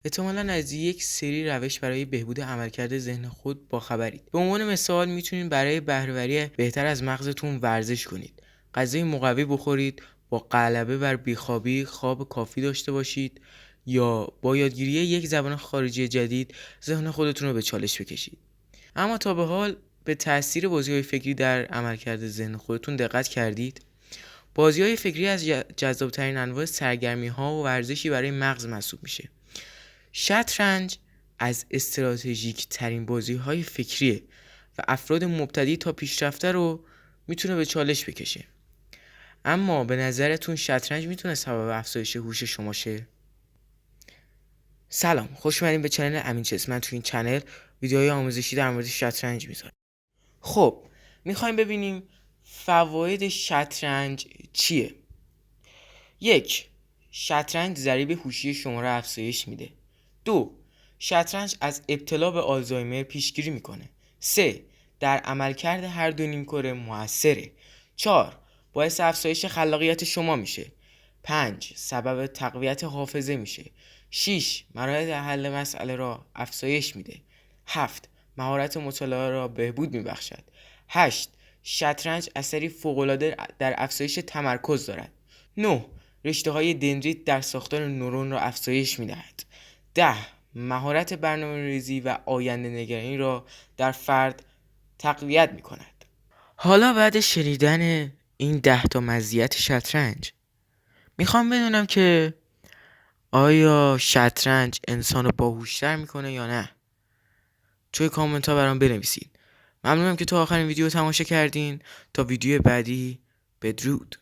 احتمالاً از یک سری روش برای بهبود عملکرد ذهن خود باخبرید. به عنوان مثال میتونید برای بهره‌وری بهتر از مغزتون ورزش کنید. غذای مقوی بخورید، با غلبه بر بیخوابی خواب کافی داشته باشید یا با یادگیری یک زبان خارجی جدید ذهن خودتون رو به چالش بکشید. اما تا به حال به تأثیر بازی‌های فکری در عملکرد ذهن خودتون دقت کردید؟ بازی‌های فکری از جذاب‌ترین انواع سرگرمی‌ها و ورزشی برای مغز محسوب میشه. شطرنج از استراتژیک ترین بازی‌های فکریه و افراد مبتدی تا پیشرفته رو میتونه به چالش بکشه. اما به نظرتون شطرنج میتونه سبب افزایش هوش شما شه؟ سلام، خوش اومدین به چنل امین چس. من تو این چنل ویدیوهای آموزشی در مورد شطرنج میذارم. خب، میخوایم ببینیم فواید شطرنج چیه؟ 1. شطرنج ضریب هوشی شما را افزایش میده. 2. شطرنج از ابتلا به آلزایمر پیشگیری میکنه. 3. در عملکرد هر دو نیمکره موثره. 4. باعث افزایش خلاقیت شما میشه. 5. سبب تقویت حافظه میشه. 6. مراحل حل مسئله را افزایش میده. 7. مهارت مطالعه را بهبود میبخشد. 8. شطرنج اثری فوق‌العاده در افزایش تمرکز دارد. 9. رشته‌های دندریت در ساختار نورون را افزایش می‌دهد. 10. مهارت برنامه‌ریزی و آینده نگرانی را در فرد تقویت می‌کند. حالا بعد شنیدن این 10 تا مزیت شطرنج میخوام بدونم که آیا شطرنج انسانو باهوش‌تر میکنه یا نه؟ توی کامنت ها برام بنویسید. ممنونم که تا آخرین ویدیو تماشا کردین. تا ویدیو بعدی، بدرود.